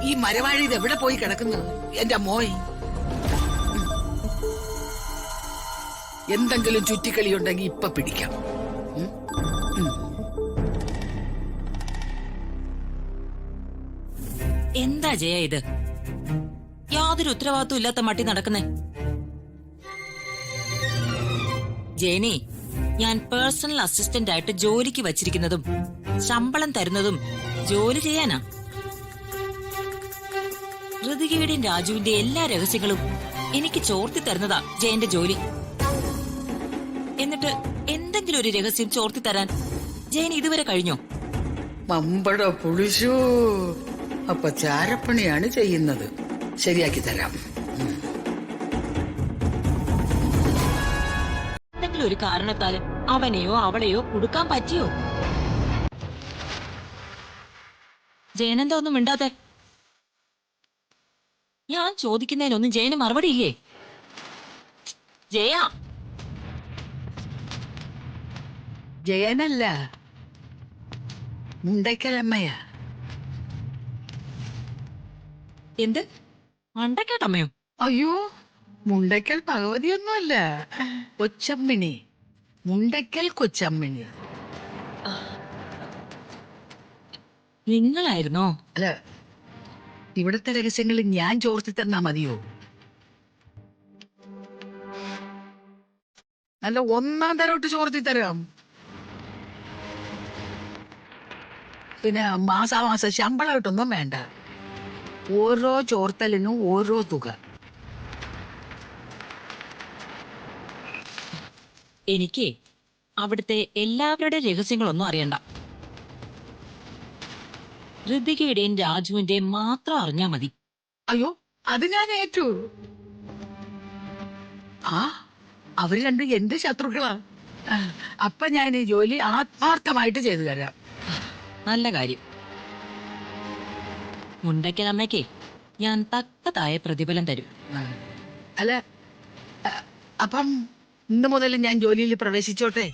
ഈ മരവാഴി ഇത് എവിടെ പോയി കിടക്കുന്നു എന്റെ മോയ്? എന്തെങ്കിലും ചുറ്റിക്കളി ഉണ്ടെങ്കിൽ ഇപ്പൊ പിടിക്കാം. എന്താ ജയ ഇത്? യാതൊരു ഉത്തരവാദിത്വം ഇല്ലാത്ത മട്ടി നടക്കുന്നേ. ജയനി, ഞാൻ പേഴ്സണൽ അസിസ്റ്റന്റ് ആയിട്ട് ജോലിക്ക് വച്ചിരിക്കുന്നതും ശമ്പളം തരുന്നതും ജോലി ചെയ്യാനാ. ഋതികയുടെയും രാജുവിന്റെ എല്ലാ രഹസ്യങ്ങളും എനിക്ക് ചോർത്തി തരുന്നതാ ജയന്റെ ജോലി. എന്നിട്ട് എന്തെങ്കിലും ഒരു രഹസ്യം ചോർത്തി തരാൻ ജയൻ ഇതുവരെ കഴിഞ്ഞോ? മമ്പട പുളിശോ, അപ്പൊ ചാരപ്പണിയാണ് ചെയ്യുന്നത്. ശരിയാക്കി തരാം. എന്തെങ്കിലും ഒരു കാരണത്താല് അവനെയോ അവളെയോ കൊടുക്കാൻ പറ്റിയോ? ജയനെന്താ ഒന്നും മിണ്ടാതെ? ഞാൻ ചോദിക്കുന്നതിനൊന്നും ജയന് മറുപടി ഇല്ലേ? ജയ, ജയനല്ല, മുണ്ടയ്ക്കലമ്മയാ. എന്ത് മണ്ടക്കേട്ടമ്മയോ? അയ്യോ, മുണ്ടയ്ക്കൽ ഭഗവതിയൊന്നുമല്ല, കൊച്ചമ്മിണി. മുണ്ടയ്ക്കൽ കൊച്ചമ്മിണി. നിങ്ങളായിരുന്നോ? അല്ല, ഇവിടത്തെ രഹസ്യങ്ങൾ ഞാൻ ചോർത്തി തന്നാ മതിയോ? അല്ല, ഒന്നാം തരോട്ട് ചോർത്തി തരാം. പിന്നെ മാസാമാസം ശമ്പളമായിട്ടൊന്നും വേണ്ട. ഓരോ ചോർത്തലിനും ഓരോ തുക. എനിക്ക് അവിടുത്തെ എല്ലാവരുടെ രഹസ്യങ്ങളൊന്നും അറിയണ്ട. ഋതികയുടെയും രാജുവിന്റെയും മാത്രം അറിഞ്ഞാ മതി. അയ്യോ, അത് ഞാൻ ഏറ്റു. ആ, അവര് രണ്ടും എന്റെ ശത്രുക്കളാ. അപ്പൊ ഞാൻ ഈ ജോലി ആത്മാർത്ഥമായിട്ട് ചെയ്തു തരാം. നല്ല കാര്യം. മുണ്ടയ്ക്കലമ്മയ്ക്ക് ഞാൻ തക്കതായ പ്രതിഫലം തരും. അല്ല, അപ്പം ഇന്ന് മുതൽ ഞാൻ ജോലിയിൽ പ്രവേശിച്ചോട്ടെ?